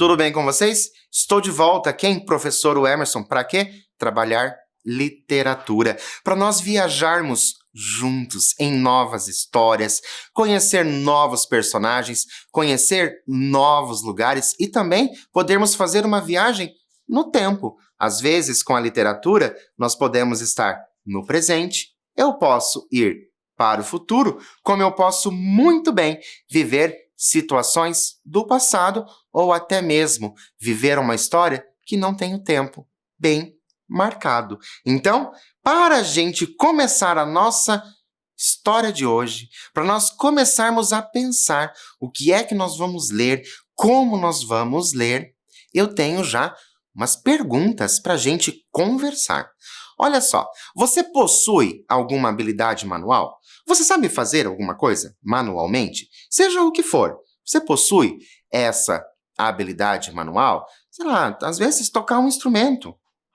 tudo bem com vocês? Estou de volta, quem? Professor Emerson, para quê? Trabalhar literatura, para nós viajarmos juntos em novas histórias, conhecer novos personagens, conhecer novos lugares e também podermos fazer uma viagem no tempo. Às vezes, com a literatura, nós podemos estar no presente, eu posso ir para o futuro, como eu posso muito bem viver situações do passado ou até mesmo viver uma história que não tem o tempo bem marcado. Então, para a gente começar a nossa história de hoje, para nós começarmos a pensar o que é que nós vamos ler, como nós vamos ler, eu tenho já umas perguntas para a gente conversar. Olha só, você possui alguma habilidade manual? Você sabe fazer alguma coisa manualmente? Seja o que for, você possui essa habilidade manual? Sei lá, às vezes tocar um instrumento.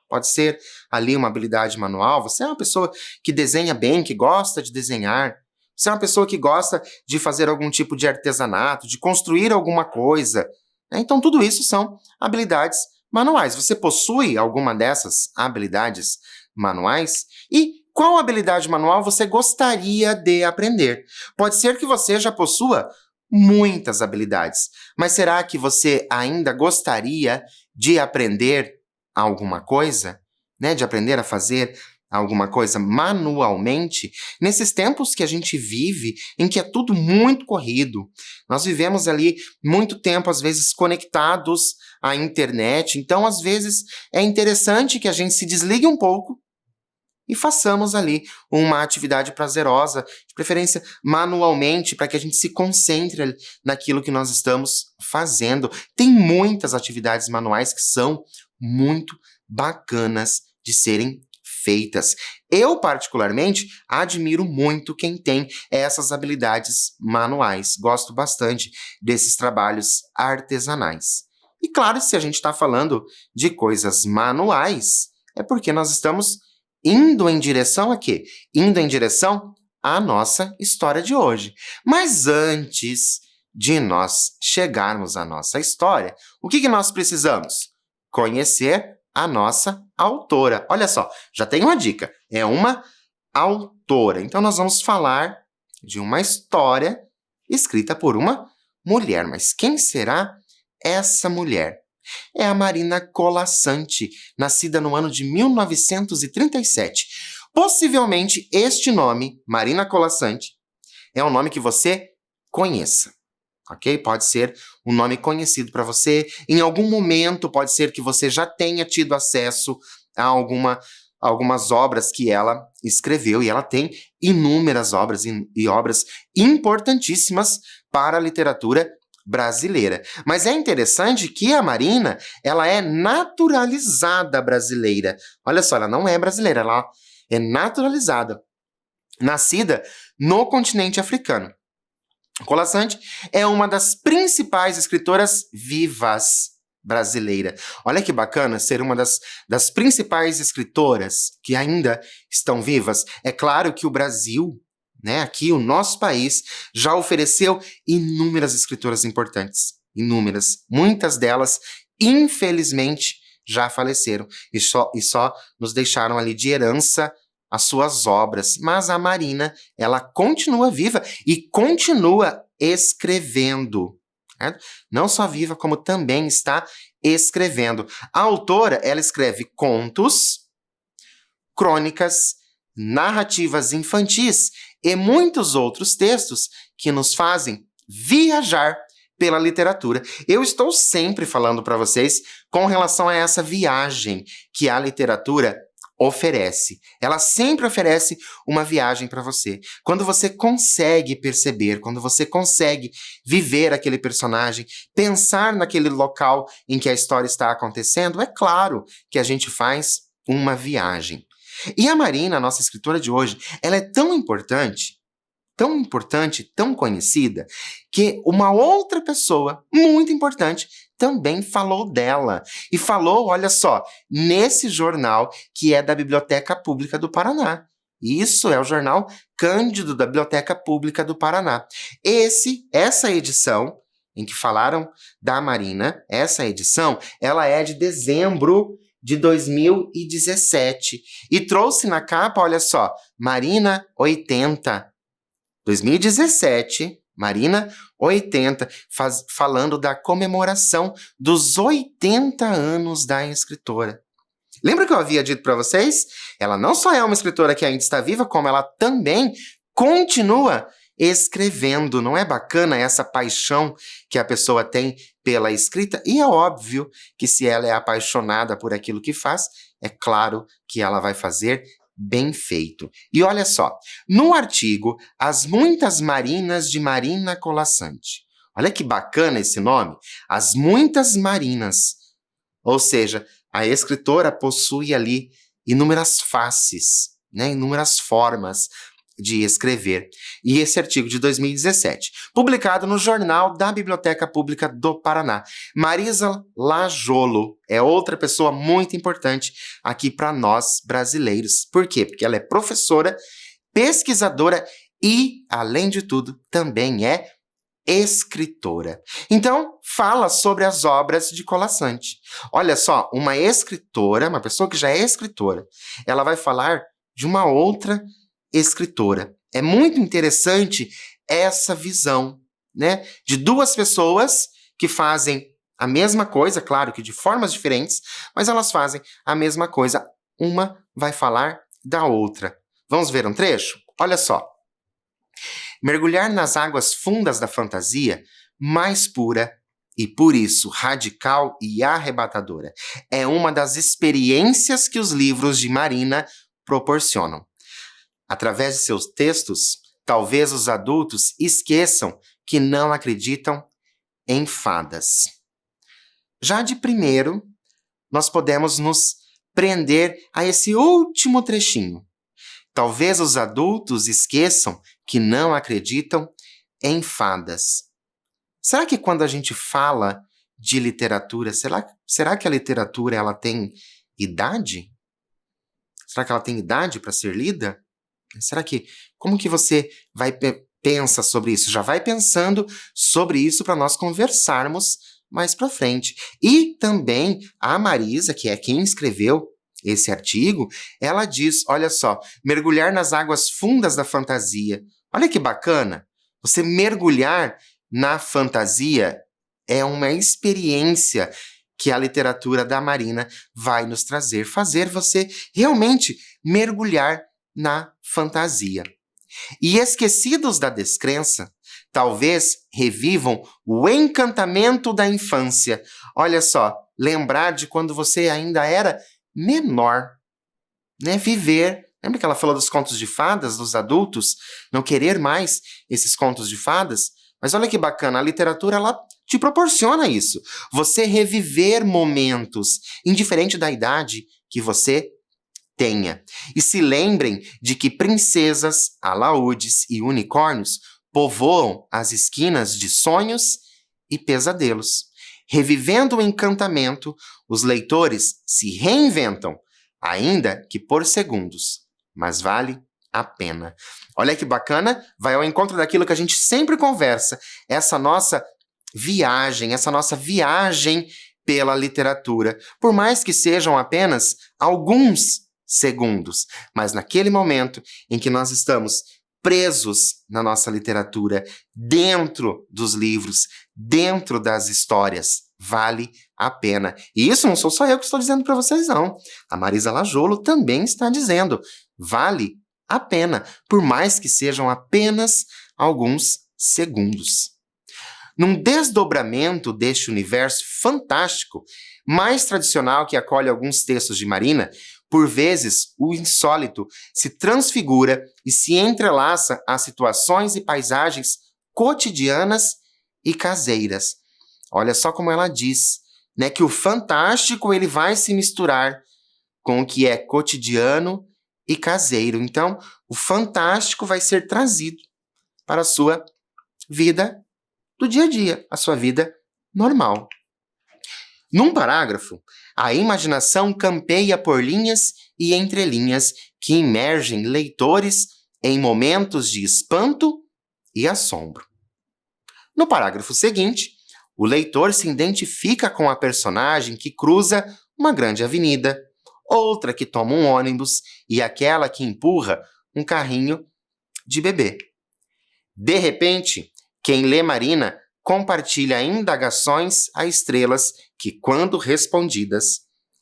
Pode ser ali uma habilidade manual. Você é uma pessoa que desenha bem, que gosta de desenhar. Você é uma pessoa que gosta de fazer algum tipo de artesanato, de construir alguma coisa. Então, tudo isso são habilidades manuais. Você possui alguma dessas habilidades manuais? E qual habilidade manual você gostaria de aprender? Pode ser que você já possua muitas habilidades, mas será que você ainda gostaria de aprender alguma coisa? De aprender a fazer alguma coisa manualmente? Nesses tempos que a gente vive, em que é tudo muito corrido, nós vivemos ali muito tempo, às vezes, conectados à internet, então, às vezes, é interessante que a gente se desligue um pouco e façamos ali uma atividade prazerosa, de preferência manualmente, para que a gente se concentre naquilo que nós estamos fazendo. Tem muitas atividades manuais que são muito bacanas de serem feitas. Eu, particularmente, admiro muito quem tem essas habilidades manuais. Gosto bastante desses trabalhos artesanais. E claro, se a gente está falando de coisas manuais, é porque nós estamos indo em direção a quê? Indo em direção à nossa história de hoje. Mas antes de nós chegarmos à nossa história, o que nós precisamos? Conhecer a nossa autora. Olha só, já tem uma dica. É uma autora. Então, nós vamos falar de uma história escrita por uma mulher. Mas quem será essa mulher? É a Marina Colasanti, nascida no ano de 1937. Possivelmente este nome, Marina Colasanti, é um nome que você conheça, ok? Pode ser um nome conhecido para você. Em algum momento, pode ser que você já tenha tido acesso a algumas obras que ela escreveu, e ela tem inúmeras obras e obras importantíssimas para a literatura brasileira. Mas é interessante que a Marina, ela é naturalizada brasileira. Olha só, ela não é brasileira, ela é naturalizada. Nascida no continente africano. Colasanti é uma das principais escritoras vivas brasileiras. Olha que bacana ser uma das principais escritoras que ainda estão vivas. É claro que o Brasil, aqui o nosso país, já ofereceu inúmeras escritoras importantes. Inúmeras. Muitas delas, infelizmente, já faleceram. E só nos deixaram ali de herança as suas obras. Mas a Marina, ela continua viva e continua escrevendo. Não só viva, como também está escrevendo. A autora, ela escreve contos, crônicas, narrativas infantis e muitos outros textos que nos fazem viajar pela literatura. Eu estou sempre falando para vocês com relação a essa viagem que a literatura oferece. Ela sempre oferece uma viagem para você. Quando você consegue perceber, quando você consegue viver aquele personagem, pensar naquele local em que a história está acontecendo, é claro que a gente faz uma viagem. E a Marina, a nossa escritora de hoje, ela é tão importante, tão conhecida, que uma outra pessoa muito importante também falou dela. E falou, olha só, nesse jornal que é da Biblioteca Pública do Paraná. Isso é o jornal Cândido da Biblioteca Pública do Paraná. Essa edição em que falaram da Marina, essa edição, ela é de dezembro de 2017 e trouxe na capa, olha só, Marina 80. 2017, Marina 80, falando da comemoração dos 80 anos da escritora. Lembra que eu havia dito para vocês? Ela não só é uma escritora que ainda está viva, como ela também continua escrevendo. Não é bacana essa paixão que a pessoa tem pela escrita? E é óbvio que se ela é apaixonada por aquilo que faz, é claro que ela vai fazer bem feito. E olha só, no artigo As Muitas Marinas de Marina Colasanti. Olha que bacana esse nome, As Muitas Marinas. Ou seja, a escritora possui ali inúmeras faces, né, inúmeras formas de escrever. E esse artigo de 2017, publicado no Jornal da Biblioteca Pública do Paraná. Marisa Lajolo é outra pessoa muito importante aqui para nós brasileiros. Por quê? Porque ela é professora, pesquisadora e, além de tudo, também é escritora. Então, fala sobre as obras de Colasanti. Olha só, uma escritora, uma pessoa que já é escritora, ela vai falar de uma outra escritora. É muito interessante essa visão, né, de duas pessoas que fazem a mesma coisa, claro que de formas diferentes, mas elas fazem a mesma coisa. Uma vai falar da outra. Vamos ver um trecho? Olha só. Mergulhar nas águas fundas da fantasia, mais pura e, por isso, radical e arrebatadora, é uma das experiências que os livros de Marina proporcionam. Através de seus textos, talvez os adultos esqueçam que não acreditam em fadas. Já de primeiro, nós podemos nos prender a esse último trechinho. Talvez os adultos esqueçam que não acreditam em fadas. Será que quando a gente fala de literatura, será que a literatura ela tem idade? Será que ela tem idade para ser lida? Como que você pensa sobre isso? Já vai pensando sobre isso para nós conversarmos mais para frente. E também a Marisa, que é quem escreveu esse artigo, ela diz, olha só, mergulhar nas águas fundas da fantasia. Olha que bacana! Você mergulhar na fantasia é uma experiência que a literatura da Marina vai nos trazer, fazer você realmente mergulhar na fantasia. E esquecidos da descrença, talvez revivam o encantamento da infância. Olha só, lembrar de quando você ainda era menor, né? Viver. Lembra que ela falou dos contos de fadas, dos adultos? Não querer mais esses contos de fadas? Mas olha que bacana, a literatura, ela te proporciona isso. Você reviver momentos, indiferente da idade que você tenha. E se lembrem de que princesas, alaúdes e unicórnios povoam as esquinas de sonhos e pesadelos. Revivendo o encantamento, os leitores se reinventam, ainda que por segundos, mas vale a pena. Olha que bacana, vai ao encontro daquilo que a gente sempre conversa, essa nossa viagem pela literatura, por mais que sejam apenas alguns segundos, mas naquele momento em que nós estamos presos na nossa literatura, dentro dos livros, dentro das histórias, vale a pena. E isso não sou só eu que estou dizendo para vocês, não. A Marisa Lajolo também está dizendo, vale a pena, por mais que sejam apenas alguns segundos. Num desdobramento deste universo fantástico, mais tradicional que acolhe alguns textos de Marina, por vezes, o insólito se transfigura e se entrelaça a situações e paisagens cotidianas e caseiras. Olha só como ela diz, né, que o fantástico ele vai se misturar com o que é cotidiano e caseiro. Então, o fantástico vai ser trazido para a sua vida do dia a dia, a sua vida normal. Num parágrafo, a imaginação campeia por linhas e entrelinhas que imergem leitores em momentos de espanto e assombro. No parágrafo seguinte, O leitor se identifica com a personagem que cruza uma grande avenida, outra que toma um ônibus e aquela que empurra um carrinho de bebê. De repente, quem lê Marina compartilha indagações a estrelas que, quando respondidas,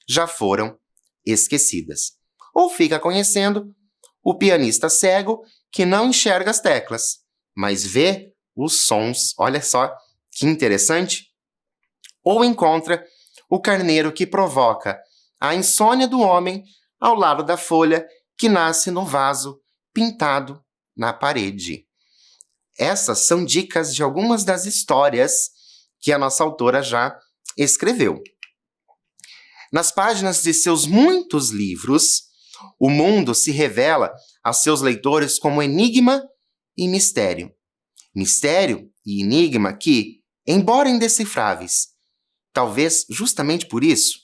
já foram esquecidas. Ou fica conhecendo o pianista cego que não enxerga as teclas, mas vê os sons. Olha só que interessante. Ou encontra o carneiro que provoca a insônia do homem ao lado da folha que nasce no vaso pintado na parede. Essas são dicas de algumas das histórias que a nossa autora já escreveu. Nas páginas de seus muitos livros, o mundo se revela aos seus leitores como enigma e mistério. Mistério e enigma que, embora indecifráveis, talvez justamente por isso,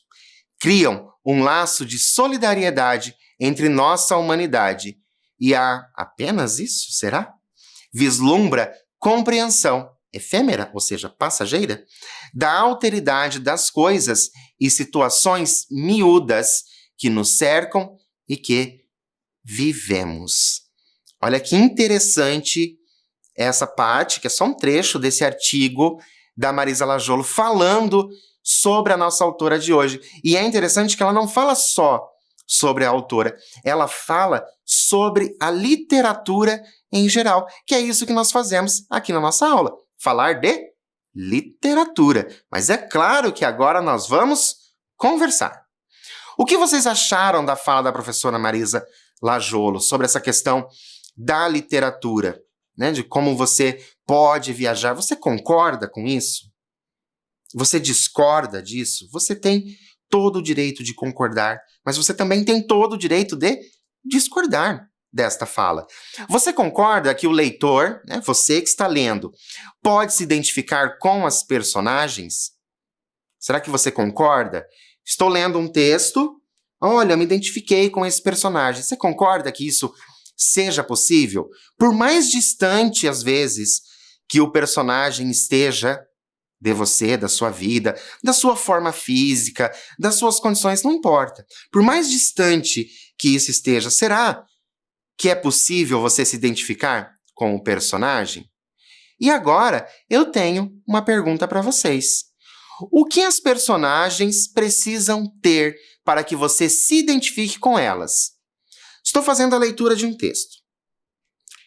criam um laço de solidariedade entre nossa humanidade. E há apenas isso, será? Vislumbra compreensão efêmera, ou seja, passageira, da alteridade das coisas e situações miúdas que nos cercam e que vivemos. Olha que interessante essa parte, que é só um trecho desse artigo da Marisa Lajolo falando sobre a nossa autora de hoje. E é interessante que ela não fala só sobre a autora, ela fala sobre a literatura em geral, que é isso que nós fazemos aqui na nossa aula, falar de literatura. Mas é claro que agora nós vamos conversar. O que vocês acharam da fala da professora Marisa Lajolo sobre essa questão da literatura, né? De como você pode viajar? Você concorda com isso? Você discorda disso? Você tem todo o direito de concordar, mas você também tem todo o direito de discordar desta fala. Você concorda que o leitor, né, você que está lendo, pode se identificar com as personagens? Será que você concorda? Estou lendo um texto, olha, eu me identifiquei com esse personagem. Você concorda que isso seja possível? Por mais distante, às vezes, que o personagem esteja de você, da sua vida, da sua forma física, das suas condições, não importa. Por mais distante que isso esteja, será que é possível você se identificar com o personagem? E agora eu tenho uma pergunta para vocês. O que as personagens precisam ter para que você se identifique com elas? Estou fazendo a leitura de um texto.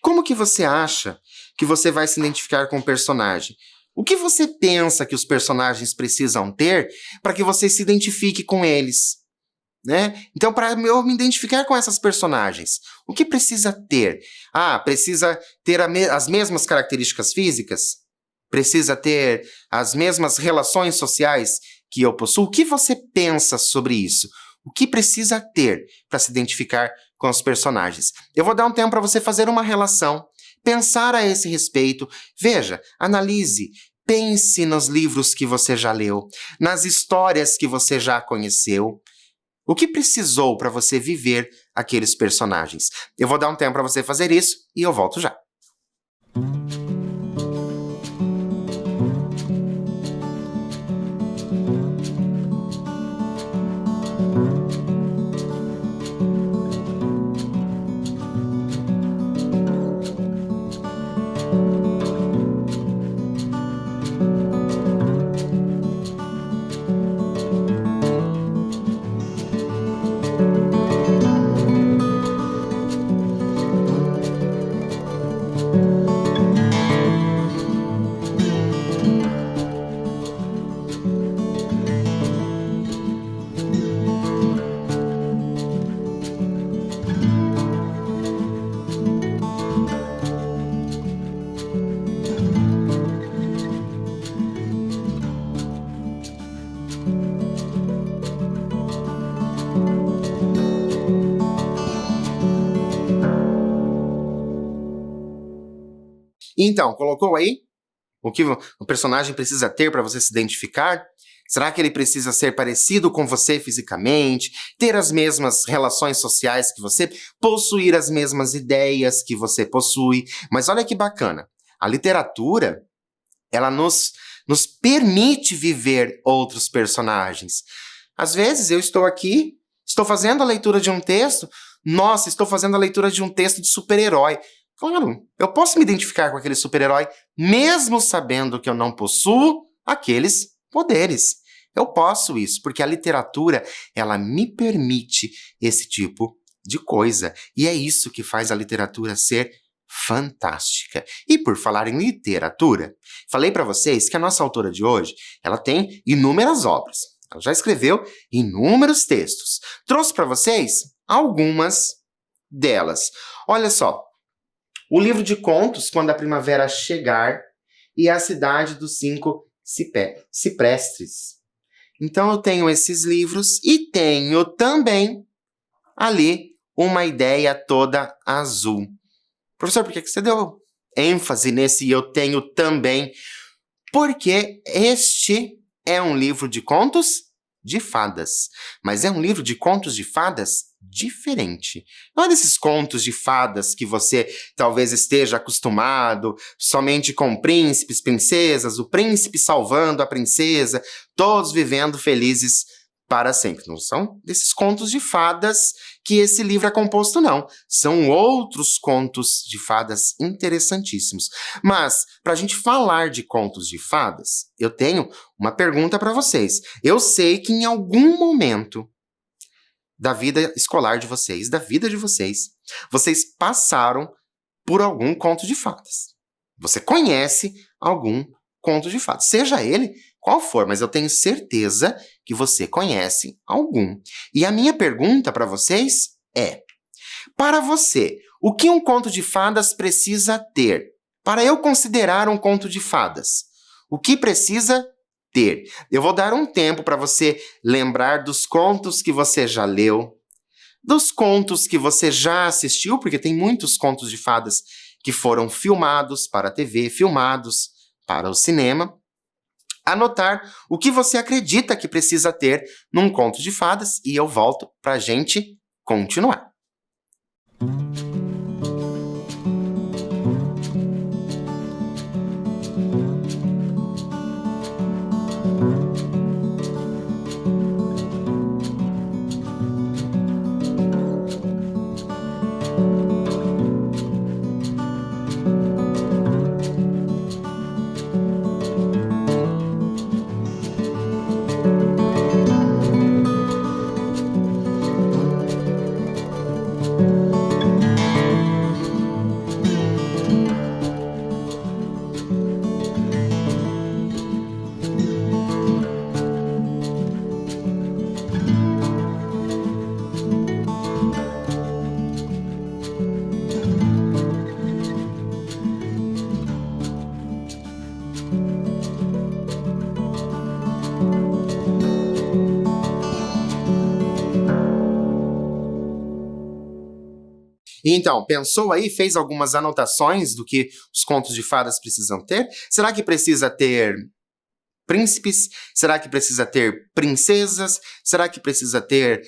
Como que você acha que você vai se identificar com o personagem? O que você pensa que os personagens precisam ter para que você se identifique com eles? Né? Então, para eu me identificar com essas personagens, o que precisa ter? Precisa ter as mesmas características físicas? Precisa ter as mesmas relações sociais que eu possuo? O que você pensa sobre isso? O que precisa ter para se identificar com os personagens? Eu vou dar um tempo para você fazer uma relação, pensar a esse respeito. Veja, analise, pense nos livros que você já leu, nas histórias que você já conheceu. O que precisou para você viver aqueles personagens? Eu vou dar um tempo para você fazer isso e eu volto já. Então, colocou aí o que o personagem precisa ter para você se identificar? Será que ele precisa ser parecido com você fisicamente, ter as mesmas relações sociais que você, possuir as mesmas ideias que você possui? Mas olha que bacana, a literatura, ela nos nos permite viver outros personagens. Às vezes eu estou aqui, estou fazendo a leitura de um texto, nossa, estou fazendo a leitura de um texto de super-herói. Claro, eu posso me identificar com aquele super-herói, mesmo sabendo que eu não possuo aqueles poderes. Eu posso isso, porque a literatura, ela me permite esse tipo de coisa. E é isso que faz a literatura ser fantástica. E por falar em literatura, falei para vocês que a nossa autora de hoje, ela tem inúmeras obras. Ela já escreveu inúmeros textos. Trouxe para vocês algumas delas. Olha só, o livro de contos, Quando a Primavera Chegar, e A Cidade dos Cinco Ciprestes. Então eu tenho esses livros e tenho também ali uma ideia toda azul. Professor, por que você deu ênfase nesse eu tenho também? Porque este é um livro de contos de fadas, mas é um livro de contos de fadas diferente. Não é desses contos de fadas que você talvez esteja acostumado, somente com príncipes, princesas, o príncipe salvando a princesa, todos vivendo felizes para sempre. Não são desses contos de fadas que esse livro é composto, não. São outros contos de fadas interessantíssimos. Mas, para a gente falar de contos de fadas, eu tenho uma pergunta para vocês. Eu sei que em algum momento da vida escolar de vocês, da vida de vocês, vocês passaram por algum conto de fadas. Você conhece algum conto de fadas, seja ele qual for, mas eu tenho certeza que você conhece algum. E a minha pergunta para vocês é: para você, o que um conto de fadas precisa ter? Para eu considerar um conto de fadas, o que precisa ter? Eu vou dar um tempo para você lembrar dos contos que você já leu, dos contos que você já assistiu, porque tem muitos contos de fadas que foram filmados para a TV, filmados para o cinema. Anotar o que você acredita que precisa ter num conto de fadas e eu volto para a gente continuar. Então, pensou aí, fez algumas anotações do que os contos de fadas precisam ter? Será que precisa ter príncipes? Será que precisa ter princesas? Será que precisa ter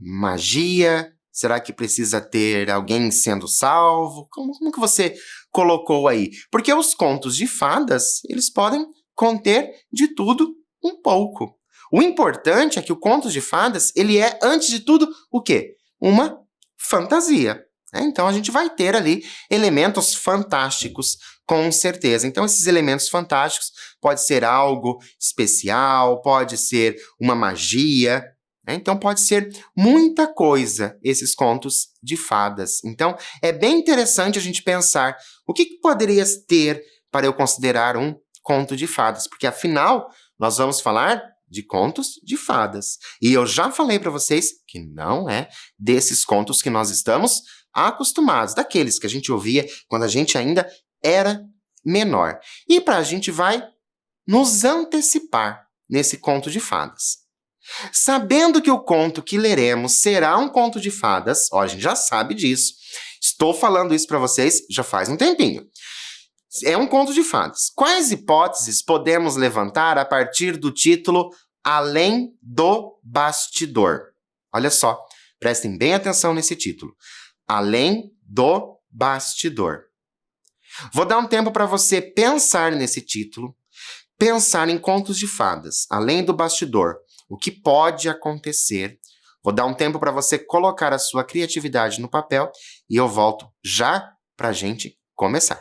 magia? Será que precisa ter alguém sendo salvo? Como que você colocou aí? Porque os contos de fadas, eles podem conter de tudo um pouco. O importante é que o conto de fadas, ele é, antes de tudo, o quê? Uma fantasia. Então, a gente vai ter ali elementos fantásticos, com certeza. Então, esses elementos fantásticos pode ser algo especial, pode ser uma magia, então pode ser muita coisa esses contos de fadas. Então, é bem interessante a gente pensar o que poderia ter para eu considerar um conto de fadas, porque afinal, nós vamos falar de contos de fadas. E eu já falei para vocês que não é desses contos que nós estamos acostumados, daqueles que a gente ouvia quando a gente ainda era menor. E para a gente vai nos antecipar nesse conto de fadas. Sabendo que o conto que leremos será um conto de fadas, ó, a gente já sabe disso. Estou falando isso para vocês já faz um tempinho. É um conto de fadas. Quais hipóteses podemos levantar a partir do título Além do Bastidor? Olha só, prestem bem atenção nesse título. Além do Bastidor. Vou dar um tempo para você pensar nesse título, pensar em contos de fadas, além do bastidor, o que pode acontecer. Vou dar um tempo para você colocar a sua criatividade no papel e eu volto já para a gente começar.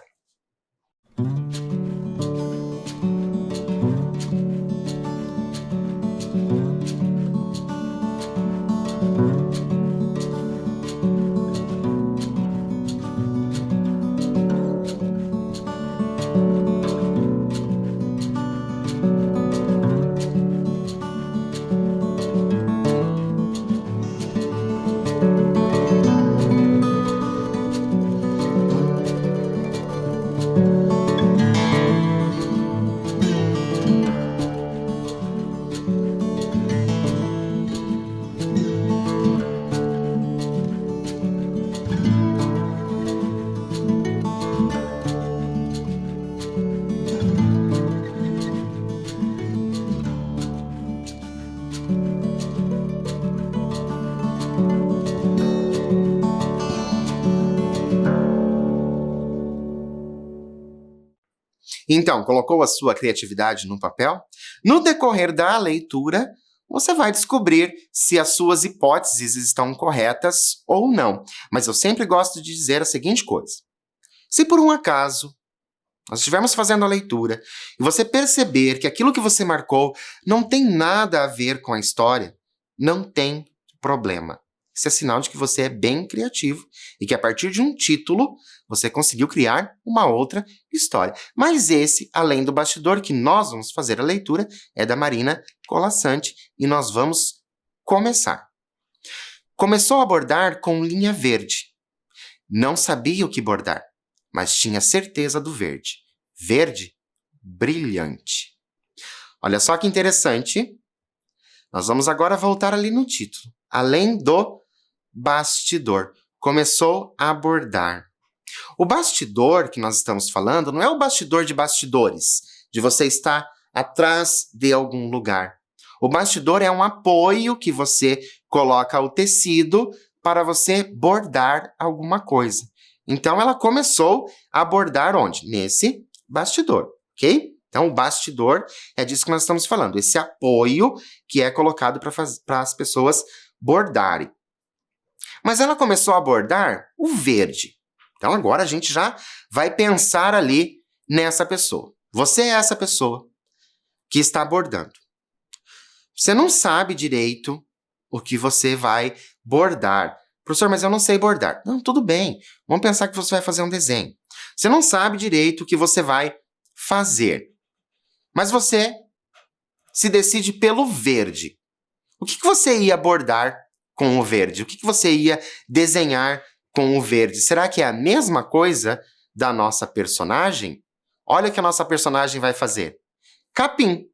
Então, colocou a sua criatividade no papel? No decorrer da leitura, você vai descobrir se as suas hipóteses estão corretas ou não. Mas eu sempre gosto de dizer a seguinte coisa. Se por um acaso nós estivermos fazendo a leitura e você perceber que aquilo que você marcou não tem nada a ver com a história, não tem problema. Isso é sinal de que você é bem criativo e que a partir de um título você conseguiu criar uma outra história. Mas esse, além do bastidor que nós vamos fazer a leitura, é da Marina Colasanti e nós vamos começar. Começou a bordar com linha verde. Não sabia o que bordar, mas tinha certeza do verde. Verde brilhante. Olha só que interessante. Nós vamos agora voltar ali no título. Além do bastidor. Começou a bordar. O bastidor que nós estamos falando não é o bastidor de bastidores, de você estar atrás de algum lugar. O bastidor é um apoio que você coloca o tecido para você bordar alguma coisa. Então, ela começou a bordar onde? Nesse bastidor, ok? Então, o bastidor é disso que nós estamos falando, esse apoio que é colocado para as pessoas bordarem. Mas ela começou a bordar o verde. Então, agora a gente já vai pensar ali nessa pessoa. Você é essa pessoa que está bordando. Você não sabe direito o que você vai bordar. Professor, mas eu não sei bordar. Não, tudo bem. Vamos pensar que você vai fazer um desenho. Você não sabe direito o que você vai fazer. Mas você se decide pelo verde. O que você ia bordar com o verde? O que você ia desenhar com o verde? Será que é a mesma coisa da nossa personagem? Olha o que a nossa personagem vai fazer. Capim.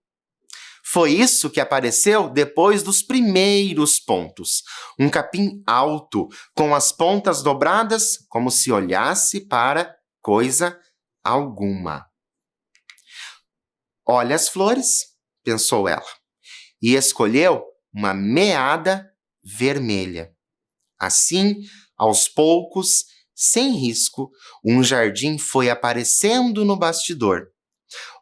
Foi isso que apareceu depois dos primeiros pontos. Um capim alto, com as pontas dobradas, como se olhasse para coisa alguma. Olha as flores, pensou ela, e escolheu uma meada vermelha. Assim, aos poucos, sem risco, um jardim foi aparecendo no bastidor.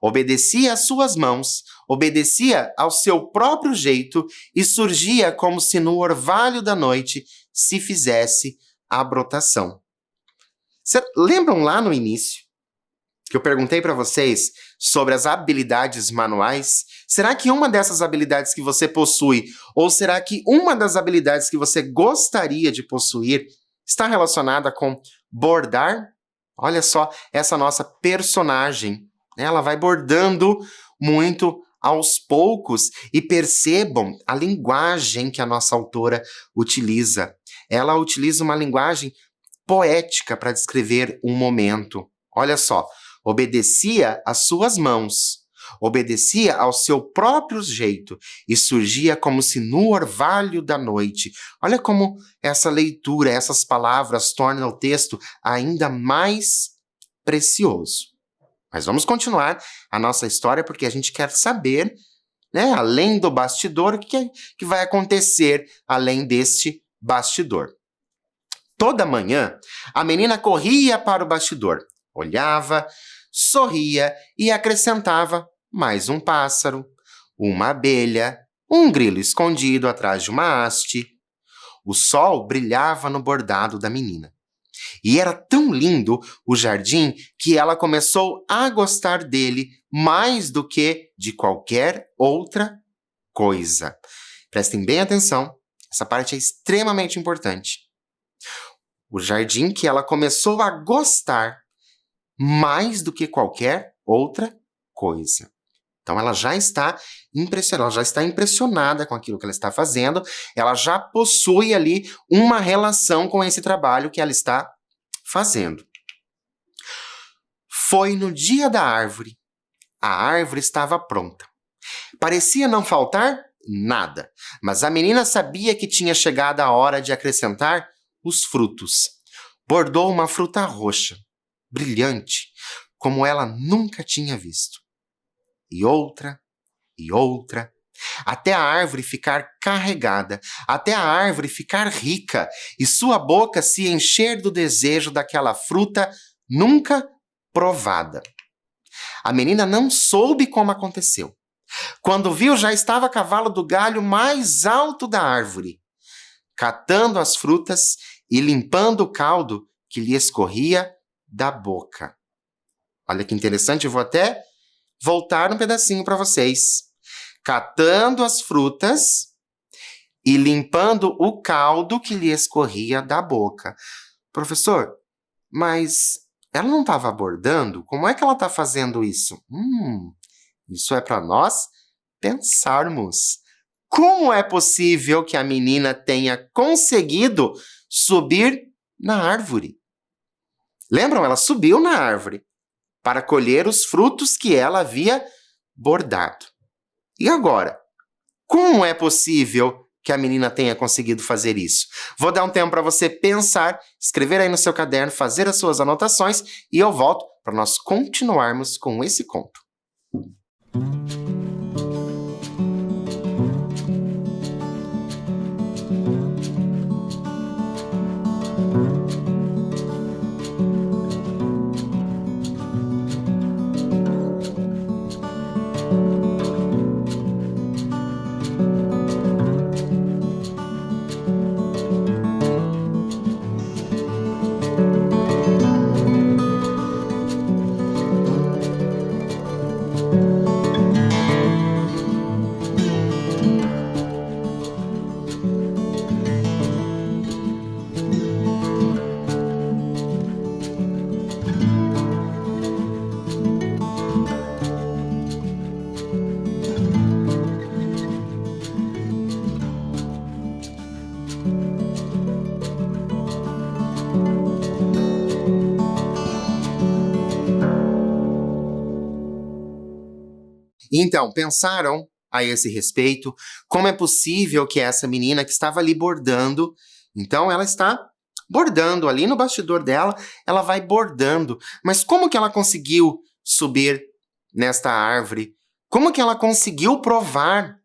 Obedecia às suas mãos, obedecia ao seu próprio jeito e surgia como se no orvalho da noite se fizesse a brotação. Lembram lá no início que eu perguntei para vocês sobre as habilidades manuais? Será que uma dessas habilidades que você possui, ou será que uma das habilidades que você gostaria de possuir está relacionada com bordar? Olha só essa nossa personagem. Ela vai bordando muito aos poucos e percebam a linguagem que a nossa autora utiliza. Ela utiliza uma linguagem poética para descrever um momento. Olha só, obedecia às suas mãos, obedecia ao seu próprio jeito e surgia como se no orvalho da noite. Olha como essa leitura, essas palavras tornam o texto ainda mais precioso. Mas vamos continuar a nossa história porque a gente quer saber, né, além do bastidor, o que vai acontecer além deste bastidor. Toda manhã, a menina corria para o bastidor, olhava, sorria e acrescentava mais um pássaro, uma abelha, um grilo escondido atrás de uma haste. O sol brilhava no bordado da menina. E era tão lindo o jardim que ela começou a gostar dele mais do que de qualquer outra coisa. Prestem bem atenção, essa parte é extremamente importante. O jardim que ela começou a gostar mais do que qualquer outra coisa. Então ela já está impressionada com aquilo que ela está fazendo, ela já possui ali uma relação com esse trabalho que ela está fazendo. Foi no dia da árvore. A árvore estava pronta. Parecia não faltar nada, mas a menina sabia que tinha chegado a hora de acrescentar os frutos. Bordou uma fruta roxa, brilhante, como ela nunca tinha visto. E outra, até a árvore ficar carregada, até a árvore ficar rica e sua boca se encher do desejo daquela fruta nunca provada. A menina não soube como aconteceu. Quando viu, já estava a cavalo do galho mais alto da árvore, catando as frutas e limpando o caldo que lhe escorria da boca. Olha que interessante, eu vou até voltar um pedacinho para vocês. Catando as frutas e limpando o caldo que lhe escorria da boca. Professor, mas ela não estava bordando? Como é que ela está fazendo isso? Isso é para nós pensarmos. Como é possível que a menina tenha conseguido subir na árvore? Lembram? Ela subiu na árvore para colher os frutos que ela havia bordado. E agora? Como é possível que a menina tenha conseguido fazer isso? Vou dar um tempo para você pensar, escrever aí no seu caderno, fazer as suas anotações e eu volto para nós continuarmos com esse conto. Então, pensaram a esse respeito como é possível que essa menina que estava ali bordando, então ela está bordando ali no bastidor dela, ela vai bordando, mas como que ela conseguiu subir nesta árvore? Como que ela conseguiu provar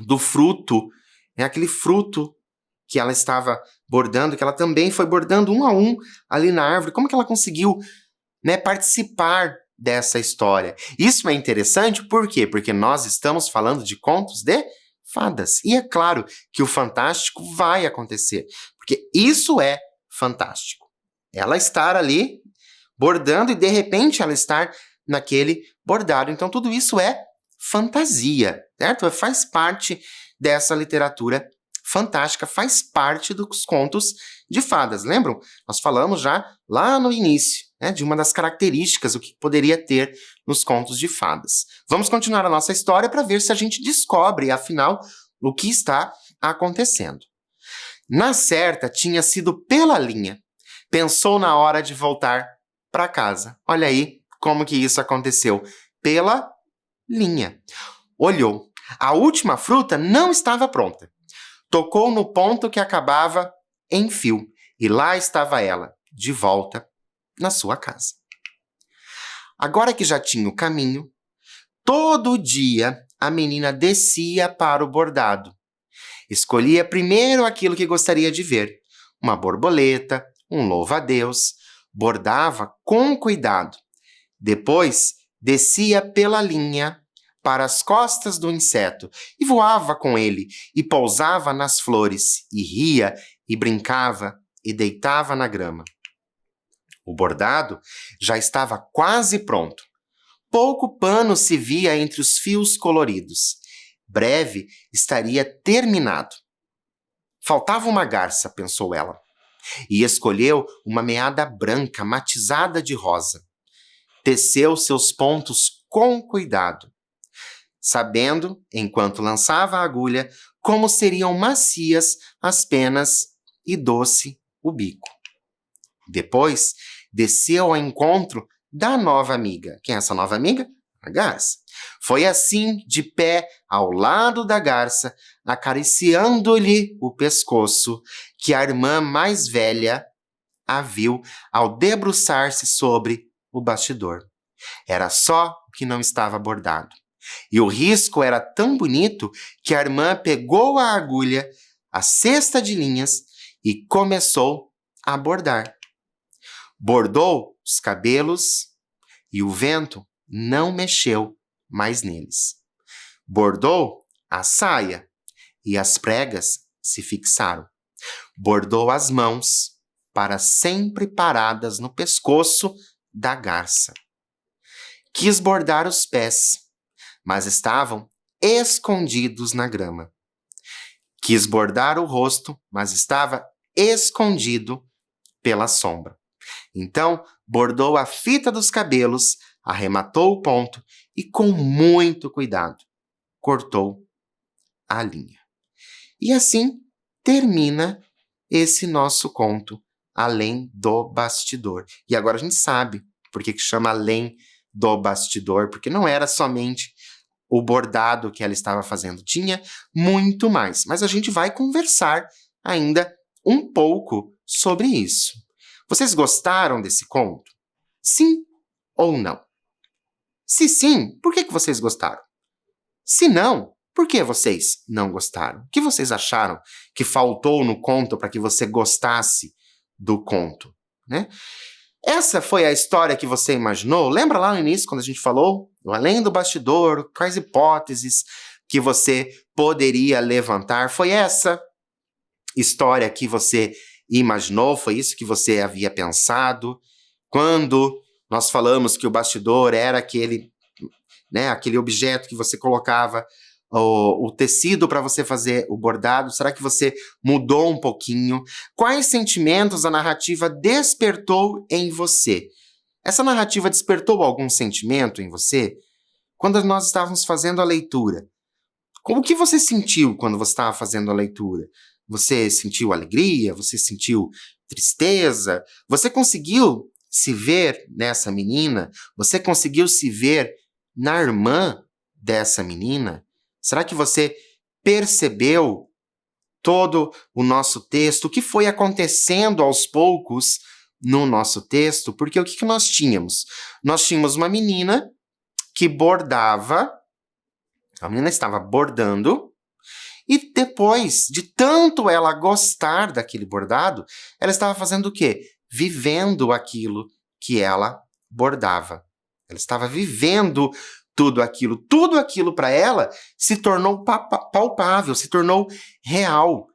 do fruto, aquele fruto que ela estava bordando, que ela também foi bordando um a um ali na árvore? Como que ela conseguiu, participar dessa história? Isso é interessante, por quê? Porque nós estamos falando de contos de fadas. E é claro que o fantástico vai acontecer, porque isso é fantástico. Ela estar ali bordando e de repente ela estar naquele bordado. Então tudo isso é fantasia, certo? Faz parte dessa literatura fantástica, faz parte dos contos de fadas. Lembram? Nós falamos já lá no início, de uma das características, o que poderia ter nos contos de fadas. Vamos continuar a nossa história para ver se a gente descobre, afinal, o que está acontecendo. Na certa, tinha sido pela linha. Pensou na hora de voltar para casa. Olha aí como que isso aconteceu. Pela linha. Olhou. A última fruta não estava pronta. Tocou no ponto que acabava em fio. E lá estava ela, de volta na sua casa. Agora que já tinha o caminho, todo dia a menina descia para o bordado. Escolhia primeiro aquilo que gostaria de ver, uma borboleta, um louva-a-Deus, bordava com cuidado. Depois, descia pela linha, para as costas do inseto e voava com ele e pousava nas flores e ria e brincava e deitava na grama. O bordado já estava quase pronto. Pouco pano se via entre os fios coloridos. Breve estaria terminado. Faltava uma garça, pensou ela, e escolheu uma meada branca matizada de rosa. Teceu seus pontos com cuidado, sabendo, enquanto lançava a agulha, como seriam macias as penas e doce o bico. Depois, desceu ao encontro da nova amiga. Quem é essa nova amiga? A garça. Foi assim, de pé, ao lado da garça, acariciando-lhe o pescoço, que a irmã mais velha a viu ao debruçar-se sobre o bastidor. Era só o que não estava bordado. E o risco era tão bonito que a irmã pegou a agulha, a cesta de linhas e começou a bordar. Bordou os cabelos e o vento não mexeu mais neles. Bordou a saia e as pregas se fixaram. Bordou as mãos para sempre paradas no pescoço da garça. Quis bordar os pés, mas estavam escondidos na grama. Quis bordar o rosto, mas estava escondido pela sombra. Então, bordou a fita dos cabelos, arrematou o ponto e, com muito cuidado, cortou a linha. E assim termina esse nosso conto, Além do Bastidor. E agora a gente sabe por que chama Além do Bastidor, porque não era somente o bordado que ela estava fazendo, tinha muito mais. Mas a gente vai conversar ainda um pouco sobre isso. Vocês gostaram desse conto? Sim ou não? Se sim, por que vocês gostaram? Se não, por que vocês não gostaram? O que vocês acharam que faltou no conto para que você gostasse do conto, né? Essa foi a história que você imaginou? Lembra lá no início, quando a gente falou do Além do Bastidor, quais hipóteses que você poderia levantar? Foi essa história que você imaginou? Foi isso que você havia pensado? Quando nós falamos que o bastidor era aquele, né, aquele objeto que você colocava o tecido para você fazer o bordado, será que você mudou um pouquinho? Quais sentimentos a narrativa despertou em você? Essa narrativa despertou algum sentimento em você? Quando nós estávamos fazendo a leitura, o que você sentiu quando você estava fazendo a leitura? Você sentiu alegria? Você sentiu tristeza? Você conseguiu se ver nessa menina? Você conseguiu se ver na irmã dessa menina? Será que você percebeu todo o nosso texto? O que foi acontecendo aos poucos no nosso texto? Porque o que nós tínhamos? Nós tínhamos uma menina que bordava, a menina estava bordando, e depois de tanto ela gostar daquele bordado, ela estava fazendo o quê? Vivendo aquilo que ela bordava. Ela estava vivendo tudo aquilo para ela se tornou palpável, se tornou real.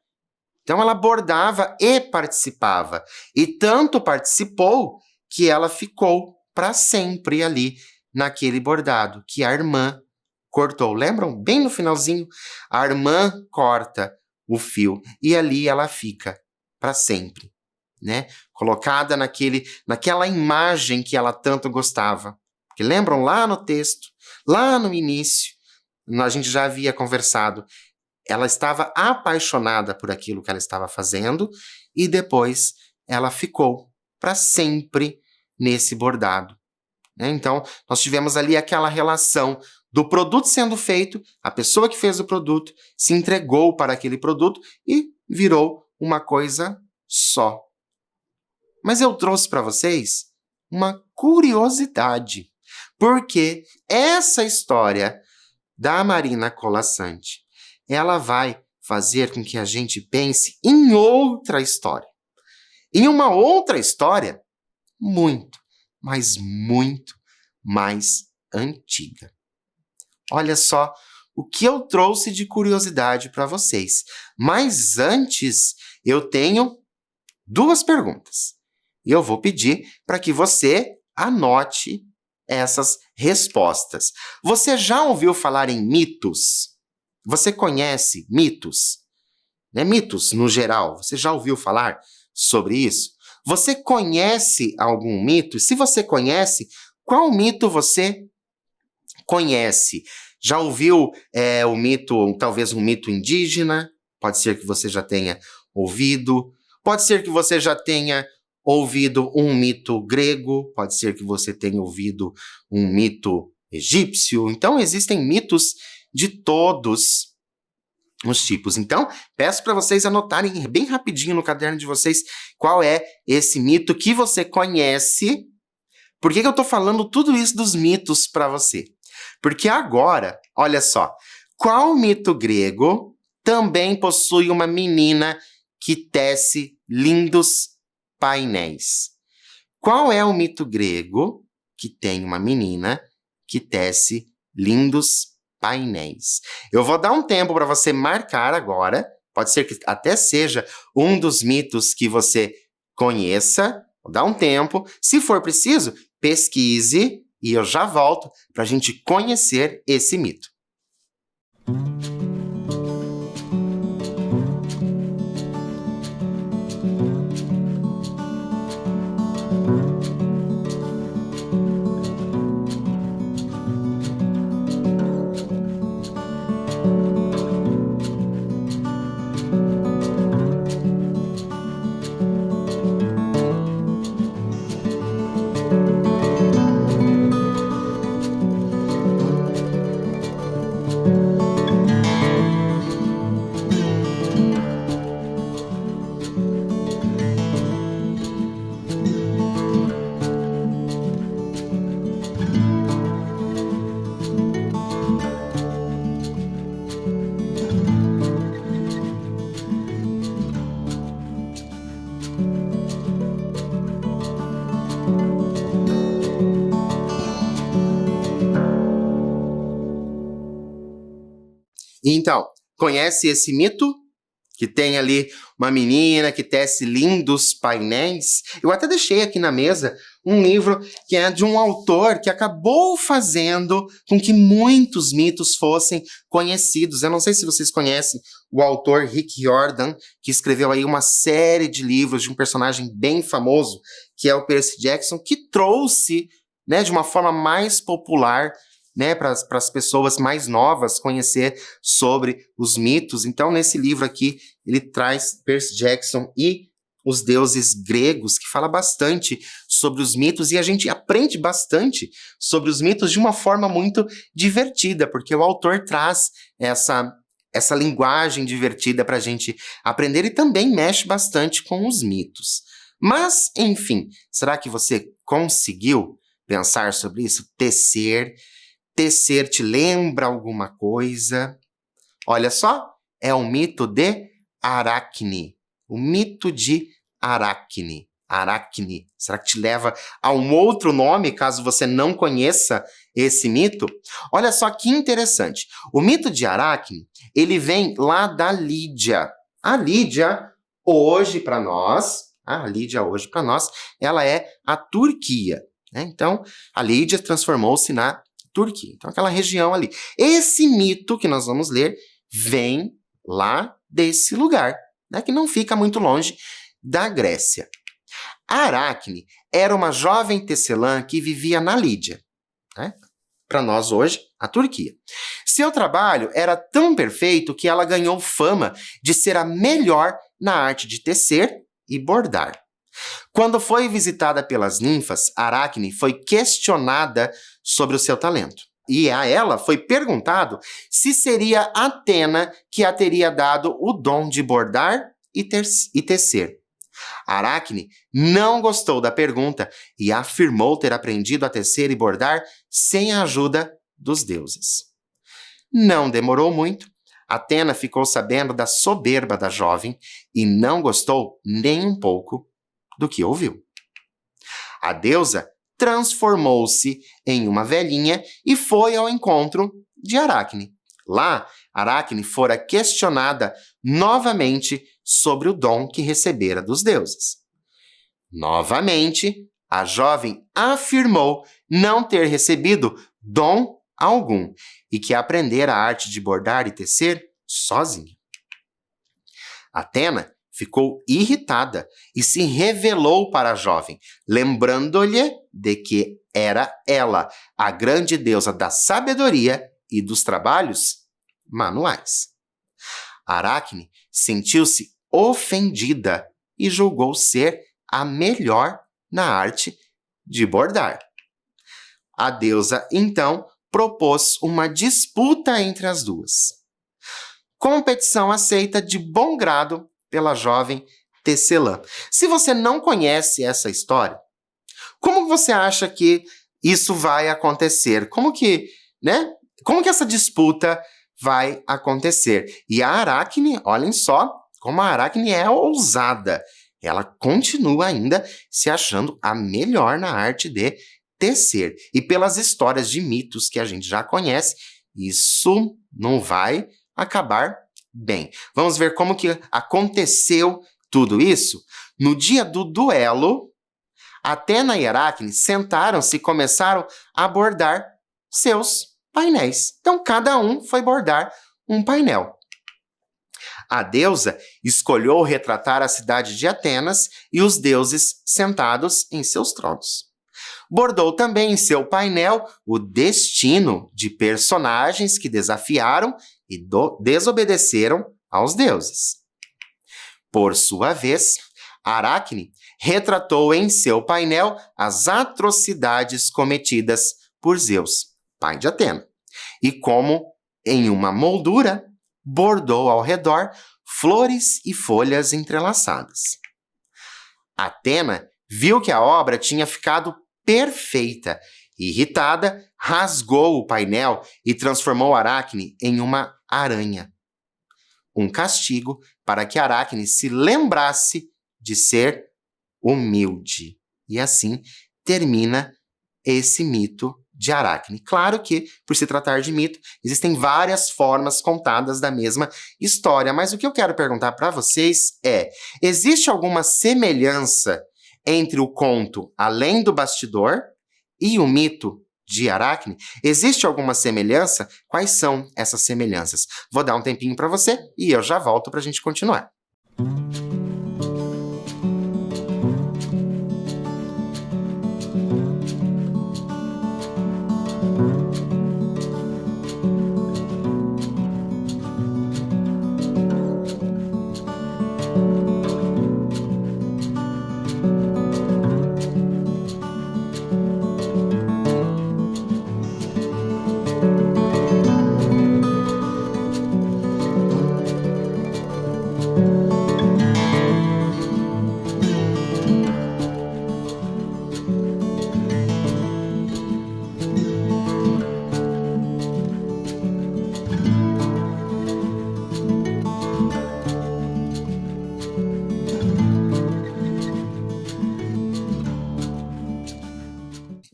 Então ela bordava e participava, e tanto participou que ela ficou para sempre ali naquele bordado que a irmã cortou. Lembram? Bem no finalzinho, a irmã corta o fio e ali ela fica para sempre, né? Colocada naquela imagem que ela tanto gostava. Porque lembram lá no texto, lá no início, a gente já havia conversado, ela estava apaixonada por aquilo que ela estava fazendo e depois ela ficou para sempre nesse bordado, né? Então, nós tivemos ali aquela relação do produto sendo feito, a pessoa que fez o produto se entregou para aquele produto e virou uma coisa só. Mas eu trouxe para vocês uma curiosidade, porque essa história da Marina Colasanti, ela vai fazer com que a gente pense em outra história. Em uma outra história muito, mas muito mais antiga. Olha só o que eu trouxe de curiosidade para vocês. Mas antes, eu tenho 2 perguntas. E eu vou pedir para que você anote essas respostas. Você já ouviu falar em mitos? Você conhece mitos? Né? Mitos, no geral. Você já ouviu falar sobre isso? Você conhece algum mito? Se você conhece, qual mito você conhece? Já ouviu o mito, talvez um mito indígena? Pode ser que você já tenha ouvido. Pode ser que você já tenha ouvido um mito grego. Pode ser que você tenha ouvido um mito egípcio. Então, existem mitos de todos os tipos. Então, peço para vocês anotarem bem rapidinho no caderno de vocês qual é esse mito que você conhece. Por que eu estou falando tudo isso dos mitos para você? Porque agora, olha só, qual mito grego também possui uma menina que tece lindos painéis? Qual é o mito grego que tem uma menina que tece lindos painéis? Eu vou dar um tempo para você marcar agora. Pode ser que até seja um dos mitos que você conheça. Vou dar um tempo. Se for preciso, pesquise e eu já volto para a gente conhecer esse mito. Então, conhece esse mito? Que tem ali uma menina que tece lindos painéis. Eu até deixei aqui na mesa um livro que é de um autor que acabou fazendo com que muitos mitos fossem conhecidos. Eu não sei se vocês conhecem o autor Rick Riordan, que escreveu aí uma série de livros de um personagem bem famoso, que é o Percy Jackson, que trouxe, né, de uma forma mais popular, né, para as pessoas mais novas conhecer sobre os mitos. Então, nesse livro aqui, ele traz Percy Jackson e os deuses gregos, que fala bastante sobre os mitos, e a gente aprende bastante sobre os mitos de uma forma muito divertida, porque o autor traz essa linguagem divertida para a gente aprender e também mexe bastante com os mitos. Mas, enfim, será que você conseguiu pensar sobre isso? Tecer te lembra alguma coisa? Olha só, é o mito de Aracne. O mito de Aracne. Aracne. Será que te leva a um outro nome, caso você não conheça esse mito? Olha só que interessante. O mito de Aracne, ele vem lá da Lídia. A Lídia, hoje para nós, ela é a Turquia. Né? Então, a Lídia transformou-se na Turquia. Então, aquela região ali. Esse mito que nós vamos ler vem lá desse lugar, né, que não fica muito longe da Grécia. A Aracne era uma jovem tecelã que vivia na Lídia, né? Para nós hoje, a Turquia. Seu trabalho era tão perfeito que ela ganhou fama de ser a melhor na arte de tecer e bordar. Quando foi visitada pelas ninfas, Aracne foi questionada sobre o seu talento. E a ela foi perguntado se seria Atena que a teria dado o dom de bordar e tecer. Aracne não gostou da pergunta e afirmou ter aprendido a tecer e bordar sem a ajuda dos deuses. Não demorou muito. Atena ficou sabendo da soberba da jovem e não gostou nem um pouco do que ouviu. A deusa transformou-se em uma velhinha e foi ao encontro de Aracne. Lá, Aracne fora questionada novamente sobre o dom que recebera dos deuses. Novamente, a jovem afirmou não ter recebido dom algum e que aprendera a arte de bordar e tecer sozinha. Atena ficou irritada e se revelou para a jovem, lembrando-lhe de que era ela a grande deusa da sabedoria e dos trabalhos manuais. Aracne sentiu-se ofendida e julgou ser a melhor na arte de bordar. A deusa, então, propôs uma disputa entre as duas. Competição aceita de bom grado pela jovem Tecelã. Se você não conhece essa história, como você acha que isso vai acontecer? Como que essa disputa vai acontecer? E a Aracne, olhem só como a Aracne é ousada. Ela continua ainda se achando a melhor na arte de tecer. E pelas histórias de mitos que a gente já conhece, isso não vai acabar bem. Vamos ver como que aconteceu tudo isso? No dia do duelo, Atena e Aracne sentaram-se e começaram a bordar seus painéis. Então, cada um foi bordar um painel. A deusa escolheu retratar a cidade de Atenas e os deuses sentados em seus tronos. Bordou também em seu painel o destino de personagens que desafiaram e desobedeceram aos deuses. Por sua vez, Aracne retratou em seu painel as atrocidades cometidas por Zeus, pai de Atena, e como em uma moldura, bordou ao redor flores e folhas entrelaçadas. Atena viu que a obra tinha ficado perfeita. Irritada, rasgou o painel e transformou Aracne em uma aranha. Um castigo para que Aracne se lembrasse de ser humilde. E assim termina esse mito de Aracne. Claro que, por se tratar de mito, existem várias formas contadas da mesma história, mas o que eu quero perguntar para vocês é: existe alguma semelhança entre o conto Além do Bastidor e o mito de Aracne? Existe alguma semelhança? Quais são essas semelhanças? Vou dar um tempinho para você e eu já volto para a gente continuar.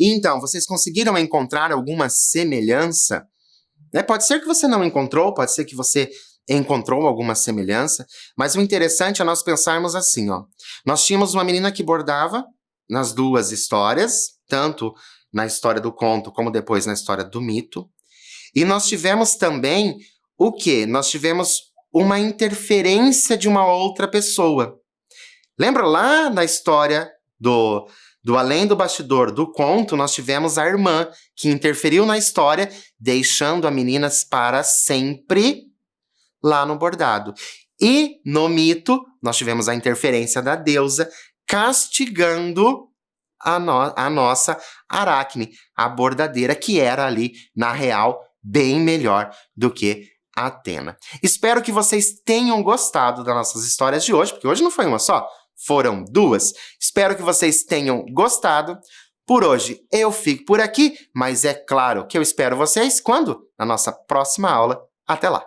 Então, vocês conseguiram encontrar alguma semelhança? Pode ser que você não encontrou, pode ser que você encontrou alguma semelhança, mas o interessante é nós pensarmos assim, ó. Nós tínhamos uma menina que bordava nas duas histórias, tanto na história do conto como depois na história do mito, e nós tivemos também o quê? Nós tivemos uma interferência de uma outra pessoa. Lembra lá na história do Além do Bastidor do conto, nós tivemos a irmã que interferiu na história, deixando a menina para sempre lá no bordado. E no mito, nós tivemos a interferência da deusa castigando a nossa Aracne, a bordadeira, que era ali, na real, bem melhor do que Atena. Espero que vocês tenham gostado das nossas histórias de hoje, porque hoje não foi uma só, foram duas. Espero que vocês tenham gostado. Por hoje eu fico por aqui, mas é claro que eu espero vocês quando? Na nossa próxima aula. Até lá!